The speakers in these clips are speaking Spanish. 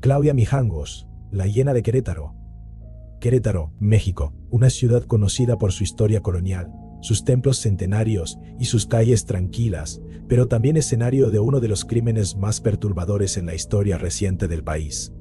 Claudia Mijangos, la hiena de Querétaro. Querétaro, México, una ciudad conocida por su historia colonial, sus templos centenarios y sus calles tranquilas, pero también escenario de uno de los crímenes más perturbadores en la historia reciente del país.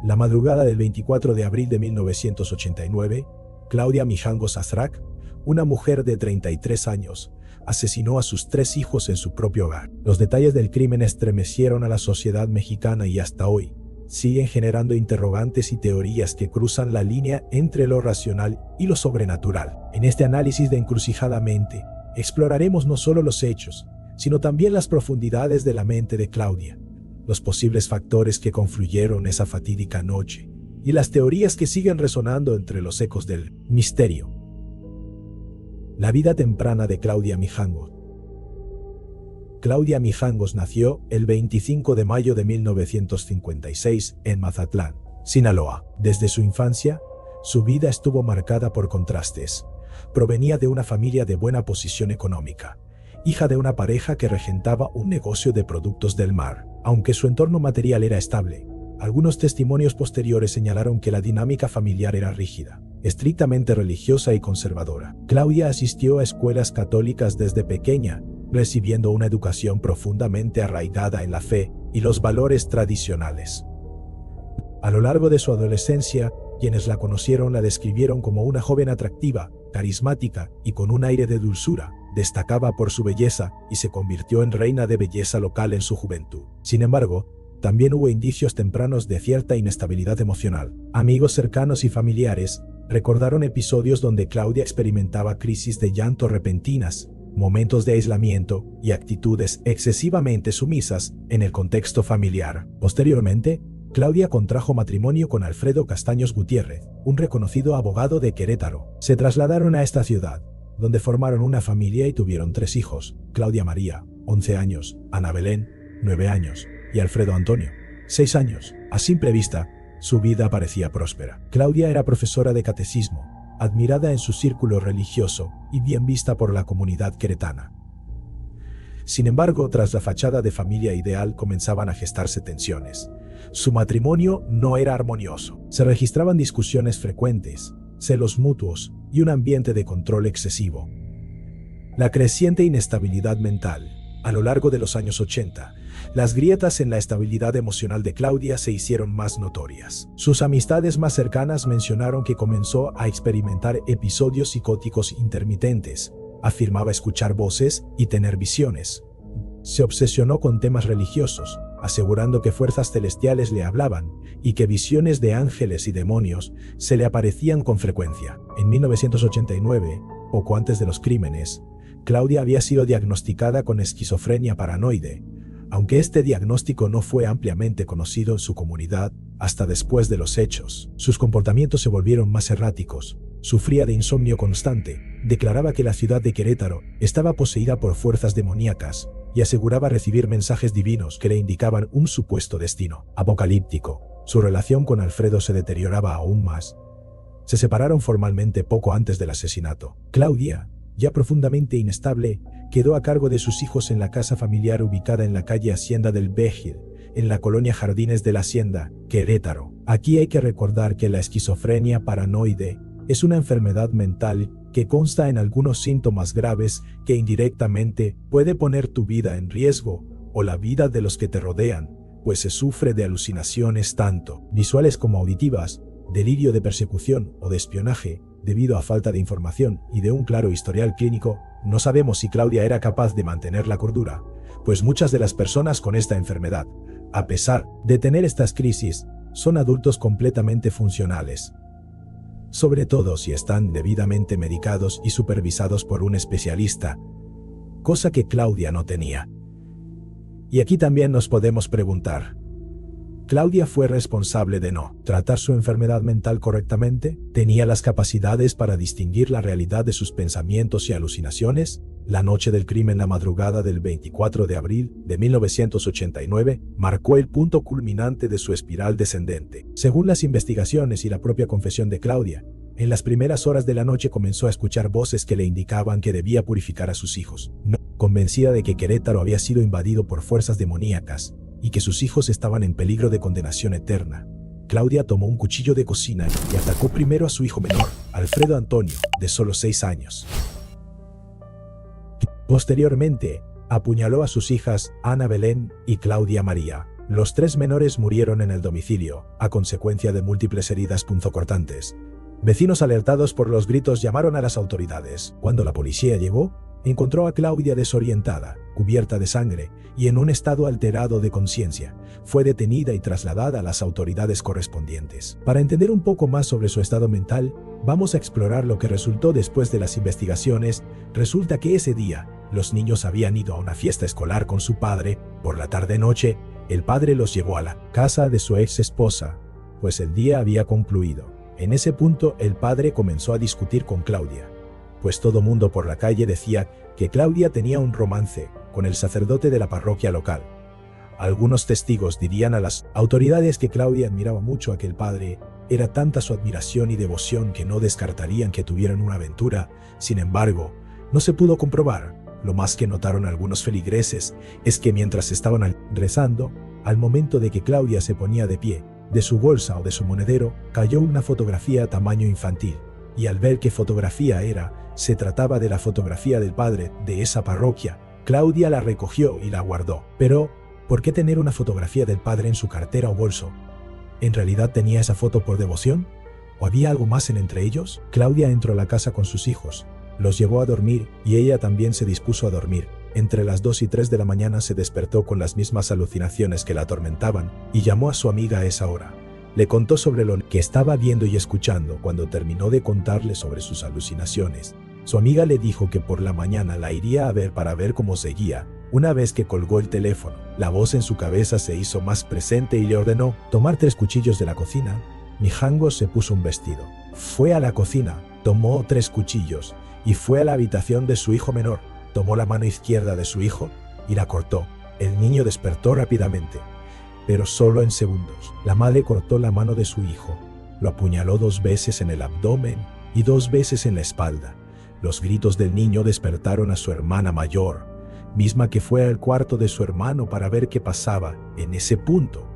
La madrugada del 24 de abril de 1989, Claudia Mijangos Azrak, una mujer de 33 años, asesinó a sus 3 hijos en su propio hogar. Los detalles del crimen estremecieron a la sociedad mexicana y hasta hoy siguen generando interrogantes y teorías que cruzan la línea entre lo racional y lo sobrenatural. En este análisis de Encrucijada Mente, exploraremos no solo los hechos, sino también las profundidades de la mente de Claudia, los posibles factores que confluyeron esa fatídica noche y las teorías que siguen resonando entre los ecos del misterio. La vida temprana de Claudia Mijangos. Claudia Mijangos nació el 25 de mayo de 1956 en Mazatlán, Sinaloa. Desde su infancia, su vida estuvo marcada por contrastes. Provenía de una familia de buena posición económica, hija de una pareja que regentaba un negocio de productos del mar. Aunque su entorno material era estable, algunos testimonios posteriores señalaron que la dinámica familiar era rígida, estrictamente religiosa y conservadora. Claudia asistió a escuelas católicas desde pequeña, recibiendo una educación profundamente arraigada en la fe y los valores tradicionales. A lo largo de su adolescencia, quienes la conocieron la describieron como una joven atractiva, carismática y con un aire de dulzura. Destacaba por su belleza y se convirtió en reina de belleza local en su juventud. Sin embargo, también hubo indicios tempranos de cierta inestabilidad emocional. Amigos cercanos y familiares recordaron episodios donde Claudia experimentaba crisis de llanto repentinas, momentos de aislamiento y actitudes excesivamente sumisas en el contexto familiar. Posteriormente, Claudia contrajo matrimonio con Alfredo Castaños Gutiérrez, un reconocido abogado de Querétaro. Se trasladaron a esta ciudad, donde formaron una familia y tuvieron 3 hijos: Claudia María, 11 años, Ana Belén, 9 años, y Alfredo Antonio, 6 años. A simple vista, su vida parecía próspera. Claudia era profesora de catecismo, admirada en su círculo religioso y bien vista por la comunidad queretana. Sin embargo, tras la fachada de familia ideal comenzaban a gestarse tensiones. Su matrimonio no era armonioso. Se registraban discusiones frecuentes, celos mutuos y un ambiente de control excesivo. La creciente inestabilidad mental. A lo largo de los años 80, las grietas en la estabilidad emocional de Claudia se hicieron más notorias. Sus amistades más cercanas mencionaron que comenzó a experimentar episodios psicóticos intermitentes, afirmaba escuchar voces y tener visiones. Se obsesionó con temas religiosos, asegurando que fuerzas celestiales le hablaban y que visiones de ángeles y demonios se le aparecían con frecuencia. En 1989, poco antes de los crímenes, Claudia había sido diagnosticada con esquizofrenia paranoide, aunque este diagnóstico no fue ampliamente conocido en su comunidad hasta después de los hechos. Sus comportamientos se volvieron más erráticos. Sufría de insomnio constante, declaraba que la ciudad de Querétaro estaba poseída por fuerzas demoníacas y aseguraba recibir mensajes divinos que le indicaban un supuesto destino apocalíptico. Su relación con Alfredo se deterioraba aún más. Se separaron formalmente poco antes del asesinato. Claudia, ya profundamente inestable, quedó a cargo de sus hijos en la casa familiar ubicada en la calle Hacienda del Béjil, en la colonia Jardines de la Hacienda, Querétaro. Aquí hay que recordar que la esquizofrenia paranoide es una enfermedad mental que consta en algunos síntomas graves que indirectamente puede poner tu vida en riesgo o la vida de los que te rodean, pues se sufre de alucinaciones tanto visuales como auditivas, delirio de persecución o de espionaje. Debido a falta de información y de un claro historial clínico, no sabemos si Claudia era capaz de mantener la cordura, pues muchas de las personas con esta enfermedad, a pesar de tener estas crisis, son adultos completamente funcionales, sobre todo si están debidamente medicados y supervisados por un especialista, cosa que Claudia no tenía. Y aquí también nos podemos preguntar, ¿Claudia fue responsable de no tratar su enfermedad mental correctamente? ¿Tenía las capacidades para distinguir la realidad de sus pensamientos y alucinaciones? La noche del crimen, la madrugada del 24 de abril de 1989, marcó el punto culminante de su espiral descendente. Según las investigaciones y la propia confesión de Claudia, en las primeras horas de la noche comenzó a escuchar voces que le indicaban que debía purificar a sus hijos. Convencida de que Querétaro había sido invadido por fuerzas demoníacas y que sus hijos estaban en peligro de condenación eterna, Claudia tomó un cuchillo de cocina y atacó primero a su hijo menor, Alfredo Antonio, de solo 6 años. Posteriormente, apuñaló a sus hijas Ana Belén y Claudia María. Los 3 menores murieron en el domicilio, a consecuencia de múltiples heridas punzocortantes. Vecinos alertados por los gritos llamaron a las autoridades. Cuando la policía llegó, encontró a Claudia desorientada, cubierta de sangre y en un estado alterado de conciencia. Fue detenida y trasladada a las autoridades correspondientes. Para entender un poco más sobre su estado mental, vamos a explorar lo que resultó después de las investigaciones. Resulta que ese día, los niños habían ido a una fiesta escolar con su padre. Por la tarde-noche, el padre los llevó a la casa de su ex esposa, pues el día había concluido. En ese punto, el padre comenzó a discutir con Claudia, pues todo mundo por la calle decía que Claudia tenía un romance con el sacerdote de la parroquia local. Algunos testigos dirían a las autoridades que Claudia admiraba mucho a aquel padre. Era tanta su admiración y devoción que no descartarían que tuvieran una aventura. Sin embargo, no se pudo comprobar. Lo más que notaron algunos feligreses es que mientras estaban rezando, al momento de que Claudia se ponía de pie, de su bolsa o de su monedero, cayó una fotografía a tamaño infantil. Y al ver qué fotografía era, se trataba de la fotografía del padre de esa parroquia. Claudia la recogió y la guardó. Pero, ¿por qué tener una fotografía del padre en su cartera o bolso? ¿En realidad tenía esa foto por devoción? ¿O había algo más entre ellos? Claudia entró a la casa con sus hijos, los llevó a dormir y ella también se dispuso a dormir. Entre las 2 y 3 de la mañana se despertó con las mismas alucinaciones que la atormentaban y llamó a su amiga a esa hora. Le contó sobre lo que estaba viendo y escuchando. Cuando terminó de contarle sobre sus alucinaciones, su amiga le dijo que por la mañana la iría a ver para ver cómo seguía. Una vez que colgó el teléfono, la voz en su cabeza se hizo más presente y le ordenó tomar 3 cuchillos de la cocina. Mijangos se puso un vestido. Fue a la cocina, tomó 3 cuchillos y fue a la habitación de su hijo menor. Tomó la mano izquierda de su hijo y la cortó. El niño despertó rápidamente, pero solo en segundos. La madre cortó la mano de su hijo, lo apuñaló 2 veces en el abdomen y 2 veces en la espalda. Los gritos del niño despertaron a su hermana mayor, misma que fue al cuarto de su hermano para ver qué pasaba. En ese punto,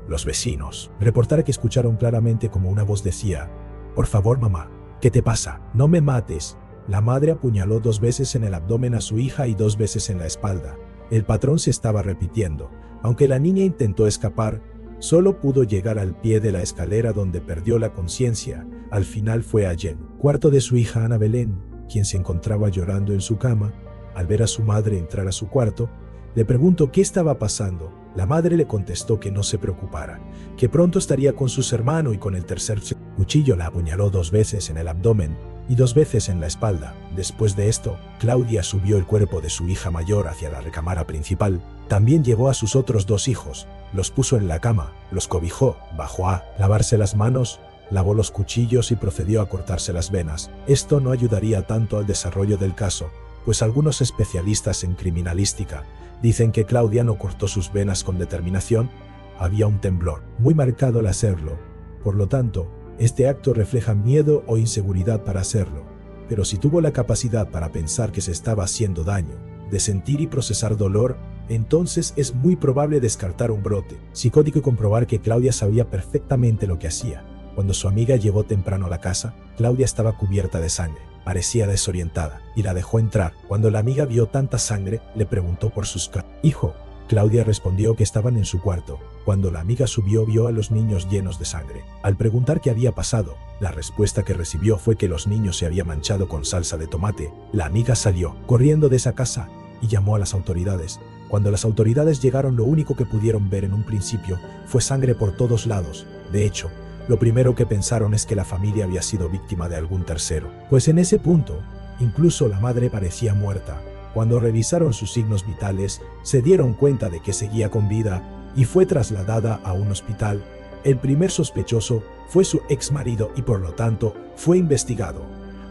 los vecinos reportaron que escucharon claramente como una voz decía: «Por favor, mamá, ¿qué te pasa? No me mates». La madre apuñaló 2 veces en el abdomen a su hija y 2 veces en la espalda. El patrón se estaba repitiendo. Aunque la niña intentó escapar, solo pudo llegar al pie de la escalera donde perdió la conciencia. Al final fue allí, cuarto de su hija Ana Belén, quien se encontraba llorando en su cama. Al ver a su madre entrar a su cuarto, le preguntó qué estaba pasando. La madre le contestó que no se preocupara, que pronto estaría con sus hermanos, y con el tercer cuchillo la apuñaló 2 veces en el abdomen y 2 veces en la espalda. Después de esto, Claudia subió el cuerpo de su hija mayor hacia la recámara principal. También llevó a sus otros 2 hijos, los puso en la cama, los cobijó, bajó a lavarse las manos, lavó los cuchillos y procedió a cortarse las venas. Esto no ayudaría tanto al desarrollo del caso, pues algunos especialistas en criminalística dicen que Claudia no cortó sus venas con determinación. Había un temblor muy marcado al hacerlo. Por lo tanto, este acto refleja miedo o inseguridad para hacerlo. Pero si tuvo la capacidad para pensar que se estaba haciendo daño, de sentir y procesar dolor, entonces es muy probable descartar un brote psicótico y comprobar que Claudia sabía perfectamente lo que hacía. Cuando su amiga llegó temprano a la casa, Claudia estaba cubierta de sangre, parecía desorientada, y la dejó entrar. Cuando la amiga vio tanta sangre, le preguntó por sus hijos. Claudia respondió que estaban en su cuarto. Cuando la amiga subió, vio a los niños llenos de sangre. Al preguntar qué había pasado, la respuesta que recibió fue que los niños se habían manchado con salsa de tomate. La amiga salió corriendo de esa casa y llamó a las autoridades. Cuando las autoridades llegaron, lo único que pudieron ver en un principio fue sangre por todos lados. De hecho, lo primero que pensaron es que la familia había sido víctima de algún tercero, pues en ese punto, incluso la madre parecía muerta. Cuando revisaron sus signos vitales, se dieron cuenta de que seguía con vida y fue trasladada a un hospital. El primer sospechoso fue su ex marido y por lo tanto fue investigado.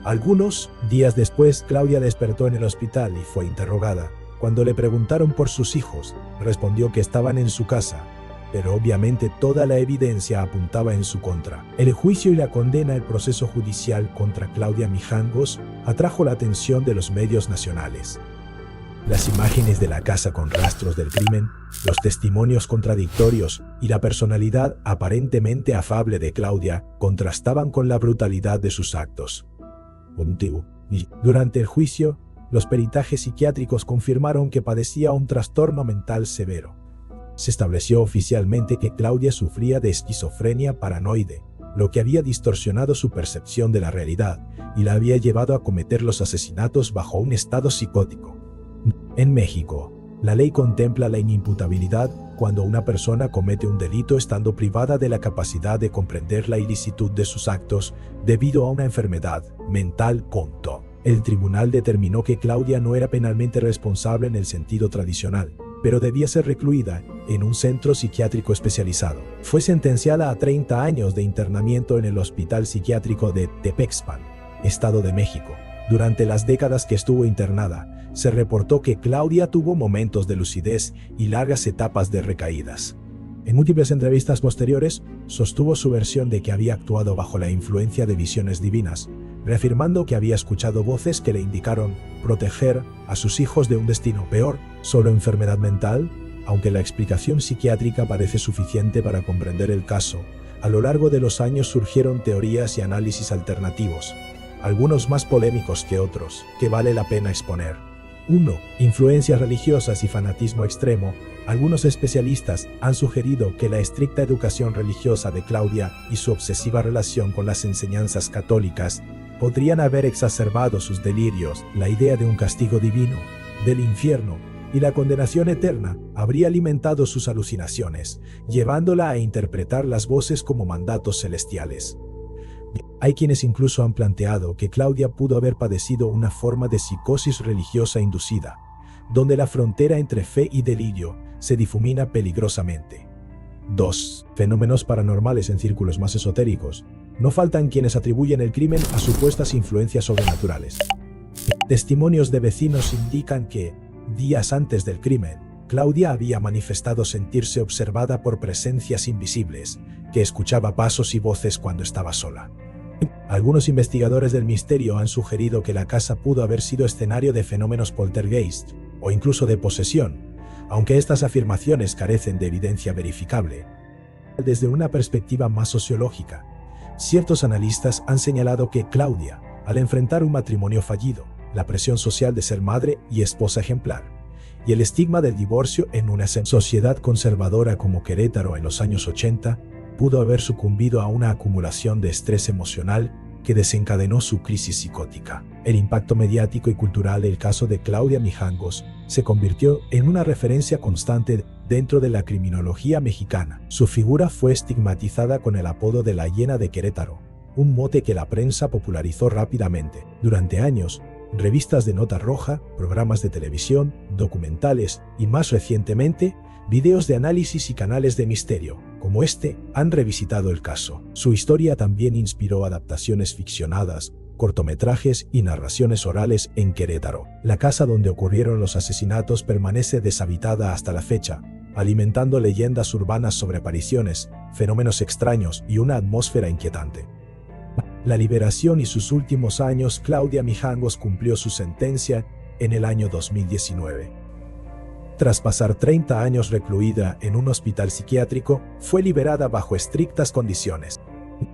Algunos días después, Claudia despertó en el hospital y fue interrogada. Cuando le preguntaron por sus hijos, respondió que estaban en su casa, pero obviamente toda la evidencia apuntaba en su contra. El juicio y la condena, el proceso judicial contra Claudia Mijangos, atrajo la atención de los medios nacionales. Las imágenes de la casa con rastros del crimen, los testimonios contradictorios y la personalidad aparentemente afable de Claudia contrastaban con la brutalidad de sus actos. Durante el juicio, los peritajes psiquiátricos confirmaron que padecía un trastorno mental severo. Se estableció oficialmente que Claudia sufría de esquizofrenia paranoide, lo que había distorsionado su percepción de la realidad y la había llevado a cometer los asesinatos bajo un estado psicótico. En México, la ley contempla la inimputabilidad cuando una persona comete un delito estando privada de la capacidad de comprender la ilicitud de sus actos debido a una enfermedad mental. El tribunal determinó que Claudia no era penalmente responsable en el sentido tradicional, pero debía ser recluida en un centro psiquiátrico especializado. Fue sentenciada a 30 años de internamiento en el Hospital Psiquiátrico de Tepexpan, Estado de México. Durante las décadas que estuvo internada, se reportó que Claudia tuvo momentos de lucidez y largas etapas de recaídas. En múltiples entrevistas posteriores, sostuvo su versión de que había actuado bajo la influencia de visiones divinas, reafirmando que había escuchado voces que le indicaron proteger a sus hijos de un destino peor. ¿Solo enfermedad mental? Aunque la explicación psiquiátrica parece suficiente para comprender el caso, a lo largo de los años surgieron teorías y análisis alternativos, algunos más polémicos que otros, que vale la pena exponer. 1. Influencias religiosas y fanatismo extremo. Algunos especialistas han sugerido que la estricta educación religiosa de Claudia y su obsesiva relación con las enseñanzas católicas podrían haber exacerbado sus delirios. La idea de un castigo divino, del infierno y la condenación eterna habría alimentado sus alucinaciones, llevándola a interpretar las voces como mandatos celestiales. Hay quienes incluso han planteado que Claudia pudo haber padecido una forma de psicosis religiosa inducida, donde la frontera entre fe y delirio se difumina peligrosamente. 2. Fenómenos paranormales en círculos más esotéricos. No faltan quienes atribuyen el crimen a supuestas influencias sobrenaturales. Testimonios de vecinos indican que, días antes del crimen, Claudia había manifestado sentirse observada por presencias invisibles, que escuchaba pasos y voces cuando estaba sola. Algunos investigadores del misterio han sugerido que la casa pudo haber sido escenario de fenómenos poltergeist, o incluso de posesión, aunque estas afirmaciones carecen de evidencia verificable. Desde una perspectiva más sociológica, ciertos analistas han señalado que Claudia, al enfrentar un matrimonio fallido, la presión social de ser madre y esposa ejemplar, y el estigma del divorcio en una sociedad conservadora como Querétaro en los años 80, pudo haber sucumbido a una acumulación de estrés emocional que desencadenó su crisis psicótica. El impacto mediático y cultural del caso de Claudia Mijangos se convirtió en una referencia constante dentro de la criminología mexicana. Su figura fue estigmatizada con el apodo de la hiena de Querétaro, un mote que la prensa popularizó rápidamente. Durante años, revistas de nota roja, programas de televisión, documentales y más recientemente, videos de análisis y canales de misterio, como este, han revisitado el caso. Su historia también inspiró adaptaciones ficcionadas, cortometrajes y narraciones orales en Querétaro. La casa donde ocurrieron los asesinatos permanece deshabitada hasta la fecha, alimentando leyendas urbanas sobre apariciones, fenómenos extraños y una atmósfera inquietante. La liberación y sus últimos años. Claudia Mijangos cumplió su sentencia en el año 2019. Tras pasar 30 años recluida en un hospital psiquiátrico, fue liberada bajo estrictas condiciones.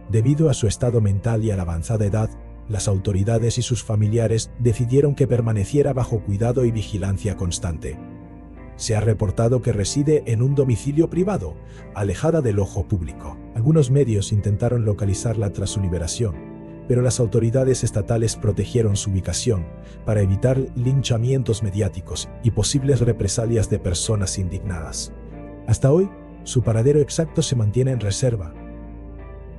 Debido a su estado mental y a la avanzada edad, las autoridades y sus familiares decidieron que permaneciera bajo cuidado y vigilancia constante. Se ha reportado que reside en un domicilio privado, alejada del ojo público. Algunos medios intentaron localizarla tras su liberación, pero las autoridades estatales protegieron su ubicación para evitar linchamientos mediáticos y posibles represalias de personas indignadas. Hasta hoy, su paradero exacto se mantiene en reserva.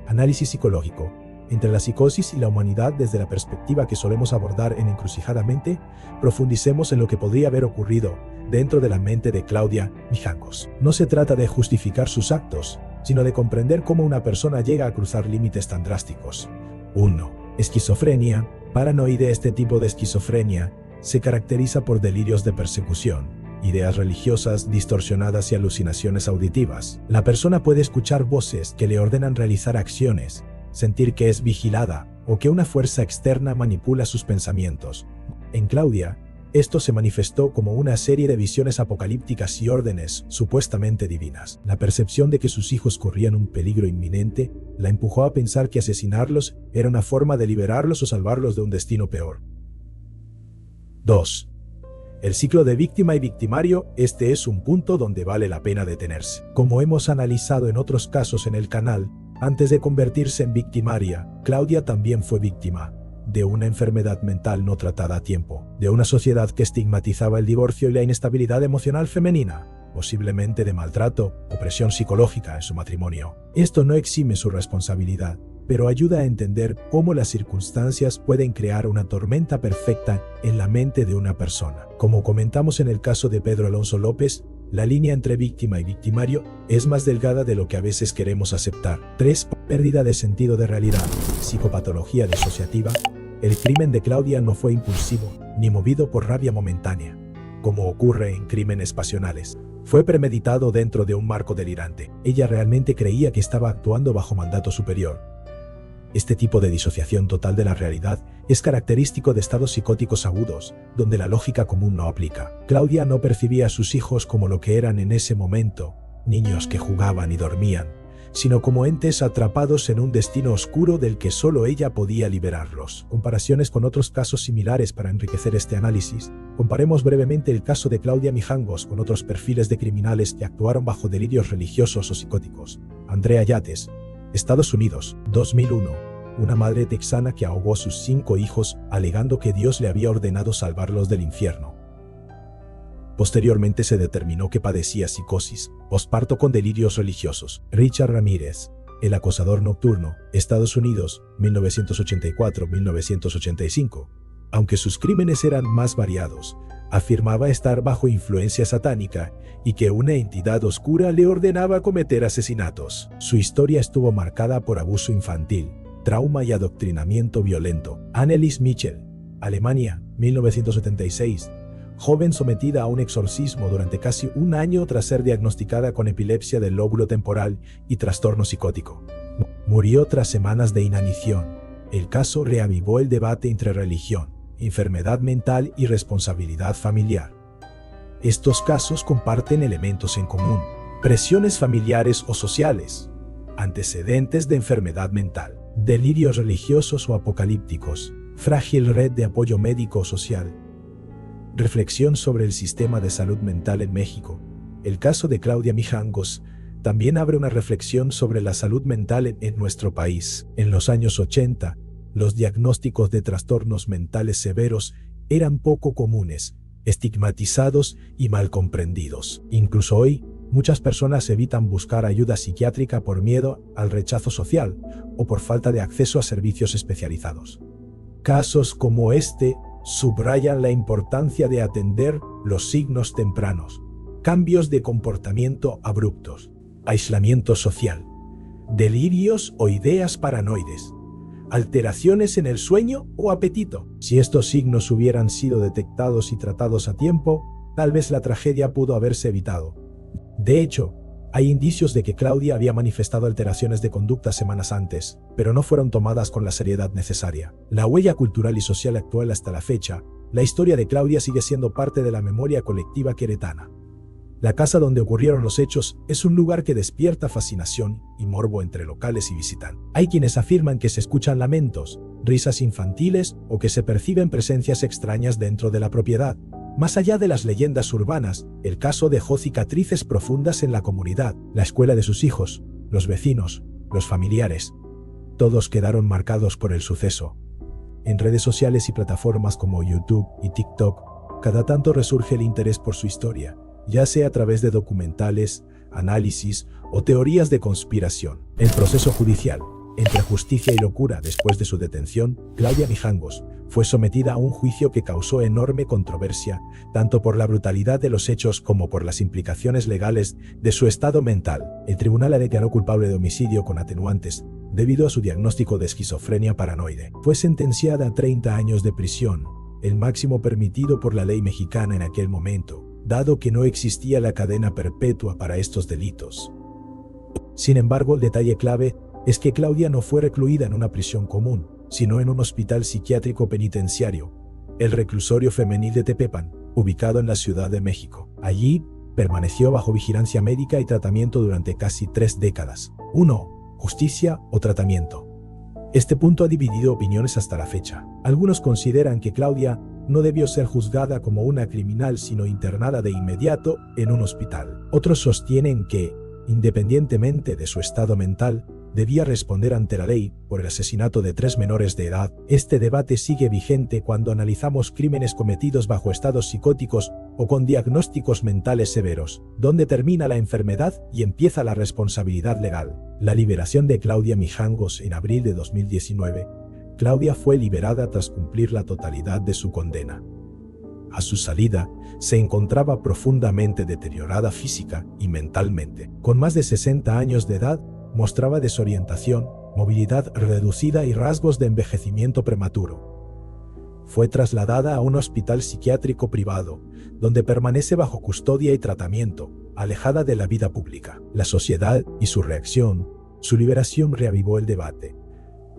Análisis psicológico. Entre la psicosis y la humanidad desde la perspectiva que solemos abordar en Encrucijadamente, profundicemos en lo que podría haber ocurrido dentro de la mente de Claudia Mijangos. No se trata de justificar sus actos, sino de comprender cómo una persona llega a cruzar límites tan drásticos. 1. Esquizofrenia. Paranoide. Este tipo de esquizofrenia se caracteriza por delirios de persecución, ideas religiosas distorsionadas y alucinaciones auditivas. La persona puede escuchar voces que le ordenan realizar acciones, sentir que es vigilada o que una fuerza externa manipula sus pensamientos. En Claudia, Esto se manifestó como una serie de visiones apocalípticas y órdenes supuestamente divinas. La percepción de que sus hijos corrían un peligro inminente la empujó a pensar que asesinarlos era una forma de liberarlos o salvarlos de un destino peor. 2. El ciclo de víctima y victimario. Este es un punto donde vale la pena detenerse. Como hemos analizado en otros casos en el canal, antes de convertirse en victimaria, Claudia también fue víctima de una enfermedad mental no tratada a tiempo, de una sociedad que estigmatizaba el divorcio y la inestabilidad emocional femenina, posiblemente de maltrato o presión psicológica en su matrimonio. Esto no exime su responsabilidad, pero ayuda a entender cómo las circunstancias pueden crear una tormenta perfecta en la mente de una persona. Como comentamos en el caso de Pedro Alonso López, la línea entre víctima y victimario es más delgada de lo que a veces queremos aceptar. 3. Pérdida de sentido de realidad. Psicopatología disociativa. El crimen de Claudia no fue impulsivo, ni movido por rabia momentánea, como ocurre en crímenes pasionales. Fue premeditado dentro de un marco delirante. Ella realmente creía que estaba actuando bajo mandato superior. Este tipo de disociación total de la realidad es característico de estados psicóticos agudos, donde la lógica común no aplica. Claudia no percibía a sus hijos como lo que eran en ese momento, niños que jugaban y dormían, sino como entes atrapados en un destino oscuro del que solo ella podía liberarlos. Comparaciones con otros casos similares para enriquecer este análisis. Comparemos brevemente el caso de Claudia Mijangos con otros perfiles de criminales que actuaron bajo delirios religiosos o psicóticos. Andrea Yates, Estados Unidos, 2001. Una madre texana que ahogó a sus 5 hijos alegando que Dios le había ordenado salvarlos del infierno. Posteriormente se determinó que padecía psicosis, posparto con delirios religiosos. Richard Ramírez, El acosador nocturno, Estados Unidos, 1984-1985. Aunque sus crímenes eran más variados, afirmaba estar bajo influencia satánica y que una entidad oscura le ordenaba cometer asesinatos. Su historia estuvo marcada por abuso infantil, trauma y adoctrinamiento violento. Annelies Michel, Alemania, 1976. Joven sometida a un exorcismo durante casi un año tras ser diagnosticada con epilepsia del lóbulo temporal y trastorno psicótico. Murió tras semanas de inanición. El caso reavivó el debate entre religión, enfermedad mental y responsabilidad familiar. Estos casos comparten elementos en común: presiones familiares o sociales, antecedentes de enfermedad mental, delirios religiosos o apocalípticos, frágil red de apoyo médico o social. Reflexión sobre el sistema de salud mental en México. El caso de Claudia Mijangos también abre una reflexión sobre la salud mental en nuestro país. En los años 80, los diagnósticos de trastornos mentales severos eran poco comunes, estigmatizados y mal comprendidos. Incluso hoy, muchas personas evitan buscar ayuda psiquiátrica por miedo al rechazo social o por falta de acceso a servicios especializados. Casos como este subrayan la importancia de atender los signos tempranos: cambios de comportamiento abruptos, aislamiento social, delirios o ideas paranoides, alteraciones en el sueño o apetito. Si estos signos hubieran sido detectados y tratados a tiempo, tal vez la tragedia pudo haberse evitado. De hecho, hay indicios de que Claudia había manifestado alteraciones de conducta semanas antes, pero no fueron tomadas con la seriedad necesaria. La huella cultural y social actual hasta la fecha, la historia de Claudia sigue siendo parte de la memoria colectiva queretana. La casa donde ocurrieron los hechos es un lugar que despierta fascinación y morbo entre locales y visitantes. Hay quienes afirman que se escuchan lamentos, risas infantiles o que se perciben presencias extrañas dentro de la propiedad. Más allá de las leyendas urbanas, el caso dejó cicatrices profundas en la comunidad, la escuela de sus hijos, los vecinos, los familiares. Todos quedaron marcados por el suceso. En redes sociales y plataformas como YouTube y TikTok, cada tanto resurge el interés por su historia, ya sea a través de documentales, análisis o teorías de conspiración. El proceso judicial. Entre justicia y locura, después de su detención, Claudia Mijangos fue sometida a un juicio que causó enorme controversia, tanto por la brutalidad de los hechos como por las implicaciones legales de su estado mental. El tribunal la declaró culpable de homicidio con atenuantes, debido a su diagnóstico de esquizofrenia paranoide. Fue sentenciada a 30 años de prisión, el máximo permitido por la ley mexicana en aquel momento, dado que no existía la cadena perpetua para estos delitos. Sin embargo, el detalle clave es que Claudia no fue recluida en una prisión común, sino en un hospital psiquiátrico penitenciario, el reclusorio femenil de Tepepan, ubicado en la Ciudad de México. Allí, permaneció bajo vigilancia médica y tratamiento durante casi 3 décadas. 1. Justicia o tratamiento. Este punto ha dividido opiniones hasta la fecha. Algunos consideran que Claudia no debió ser juzgada como una criminal, sino internada de inmediato en un hospital. Otros sostienen que, independientemente de su estado mental, debía responder ante la ley por el asesinato de 3 menores de edad. Este debate sigue vigente cuando analizamos crímenes cometidos bajo estados psicóticos o con diagnósticos mentales severos, donde termina la enfermedad y empieza la responsabilidad legal. La liberación de Claudia Mijangos en abril de 2019. Claudia fue liberada tras cumplir la totalidad de su condena. A su salida, se encontraba profundamente deteriorada física y mentalmente. Con más de 60 años de edad, mostraba desorientación, movilidad reducida y rasgos de envejecimiento prematuro. Fue trasladada a un hospital psiquiátrico privado, donde permanece bajo custodia y tratamiento, alejada de la vida pública. La sociedad y su reacción, su liberación reavivó el debate.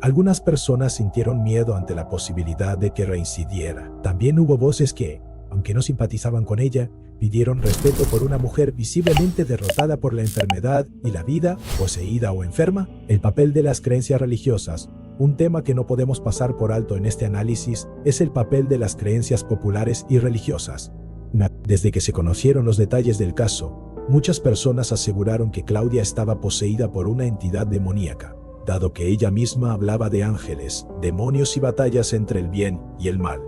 Algunas personas sintieron miedo ante la posibilidad de que reincidiera. También hubo voces que, aunque no simpatizaban con ella, pidieron respeto por una mujer visiblemente derrotada por la enfermedad y la vida, poseída o enferma. El papel de las creencias religiosas, un tema que no podemos pasar por alto en este análisis, es el papel de las creencias populares y religiosas. Desde que se conocieron los detalles del caso, muchas personas aseguraron que Claudia estaba poseída por una entidad demoníaca, dado que ella misma hablaba de ángeles, demonios y batallas entre el bien y el mal.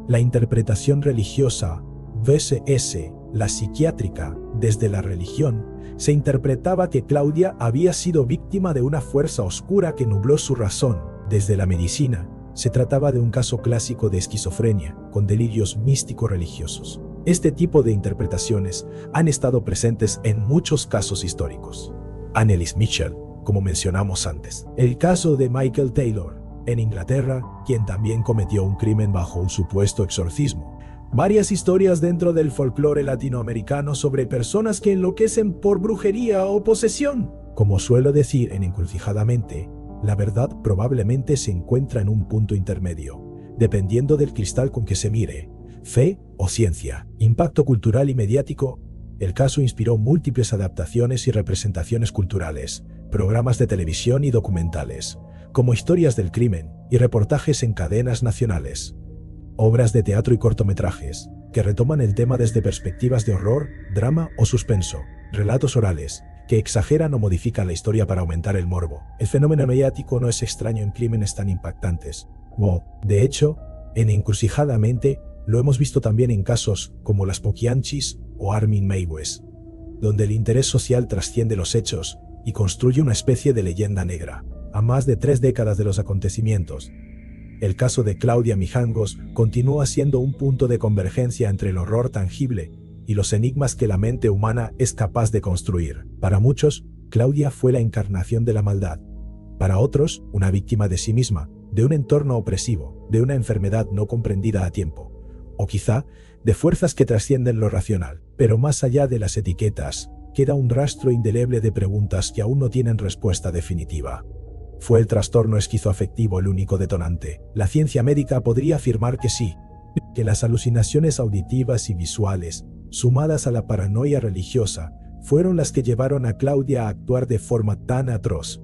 La interpretación religiosa vs. la psiquiátrica. Desde la religión, se interpretaba que Claudia había sido víctima de una fuerza oscura que nubló su razón. Desde la medicina, se trataba de un caso clásico de esquizofrenia, con delirios místico-religiosos. Este tipo de interpretaciones han estado presentes en muchos casos históricos. Anneliese Michel, como mencionamos antes. El caso de Michael Taylor, en Inglaterra, quien también cometió un crimen bajo un supuesto exorcismo. Varias historias dentro del folclore latinoamericano sobre personas que enloquecen por brujería o posesión. Como suelo decir en Encrucijadamente, la verdad probablemente se encuentra en un punto intermedio, dependiendo del cristal con que se mire, fe o ciencia. Impacto cultural y mediático. El caso inspiró múltiples adaptaciones y representaciones culturales, programas de televisión y documentales, como historias del crimen y reportajes en cadenas nacionales. Obras de teatro y cortometrajes, que retoman el tema desde perspectivas de horror, drama o suspenso. Relatos orales, que exageran o modifican la historia para aumentar el morbo. El fenómeno mediático no es extraño en crímenes tan impactantes. De hecho, en Encrucijadamente, lo hemos visto también en casos como las Poquianchis o Armin Meiwes, donde el interés social trasciende los hechos y construye una especie de leyenda negra. A más de 3 décadas de los acontecimientos, el caso de Claudia Mijangos continúa siendo un punto de convergencia entre el horror tangible y los enigmas que la mente humana es capaz de construir. Para muchos, Claudia fue la encarnación de la maldad. Para otros, una víctima de sí misma, de un entorno opresivo, de una enfermedad no comprendida a tiempo, o quizá de fuerzas que trascienden lo racional. Pero más allá de las etiquetas, queda un rastro indeleble de preguntas que aún no tienen respuesta definitiva. ¿Fue el trastorno esquizoafectivo el único detonante? La ciencia médica podría afirmar que sí, que las alucinaciones auditivas y visuales, sumadas a la paranoia religiosa, fueron las que llevaron a Claudia a actuar de forma tan atroz.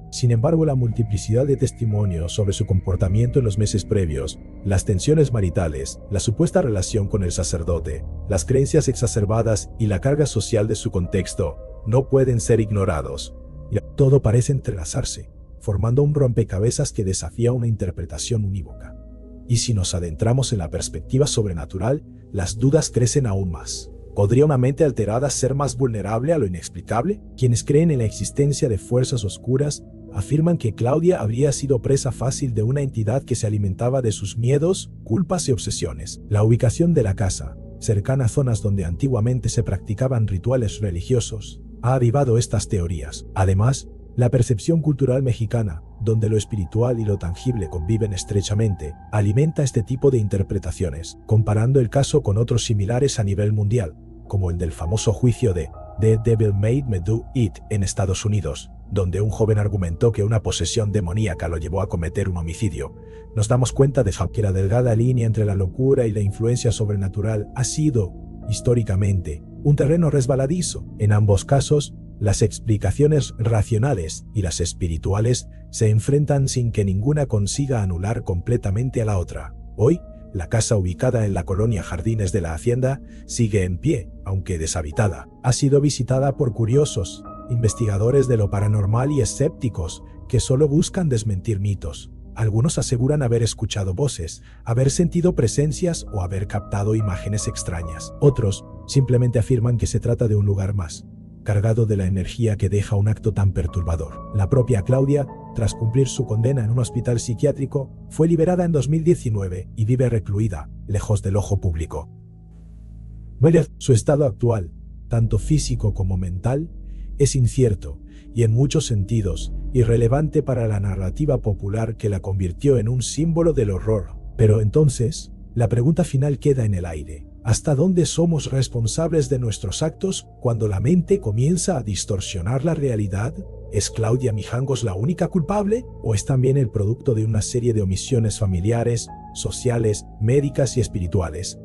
Sin embargo, la multiplicidad de testimonios sobre su comportamiento en los meses previos, las tensiones maritales, la supuesta relación con el sacerdote, las creencias exacerbadas y la carga social de su contexto, no pueden ser ignorados. Todo parece entrelazarse, formando un rompecabezas que desafía una interpretación unívoca. Y si nos adentramos en la perspectiva sobrenatural, las dudas crecen aún más. ¿Podría una mente alterada ser más vulnerable a lo inexplicable? Quienes creen en la existencia de fuerzas oscuras afirman que Claudia habría sido presa fácil de una entidad que se alimentaba de sus miedos, culpas y obsesiones. La ubicación de la casa, cercana a zonas donde antiguamente se practicaban rituales religiosos, ha avivado estas teorías. Además, la percepción cultural mexicana, donde lo espiritual y lo tangible conviven estrechamente, alimenta este tipo de interpretaciones, comparando el caso con otros similares a nivel mundial, como el del famoso juicio de The Devil Made Me Do It en Estados Unidos. donde un joven argumentó que una posesión demoníaca lo llevó a cometer un homicidio, nos damos cuenta de que la delgada línea entre la locura y la influencia sobrenatural ha sido, históricamente, un terreno resbaladizo. En ambos casos, las explicaciones racionales y las espirituales se enfrentan sin que ninguna consiga anular completamente a la otra. Hoy, la casa ubicada en la colonia Jardines de la Hacienda sigue en pie, aunque deshabitada. Ha sido visitada por curiosos, investigadores de lo paranormal y escépticos que solo buscan desmentir mitos. Algunos aseguran haber escuchado voces, haber sentido presencias o haber captado imágenes extrañas. Otros simplemente afirman que se trata de un lugar más, cargado de la energía que deja un acto tan perturbador. La propia Claudia, tras cumplir su condena en un hospital psiquiátrico, fue liberada en 2019 y vive recluida, lejos del ojo público. Su estado actual, tanto físico como mental, es incierto y en muchos sentidos irrelevante para la narrativa popular que la convirtió en un símbolo del horror. Pero entonces, la pregunta final queda en el aire. ¿Hasta dónde somos responsables de nuestros actos cuando la mente comienza a distorsionar la realidad? ¿Es Claudia Mijangos la única culpable? ¿O es también el producto de una serie de omisiones familiares, sociales, médicas y espirituales?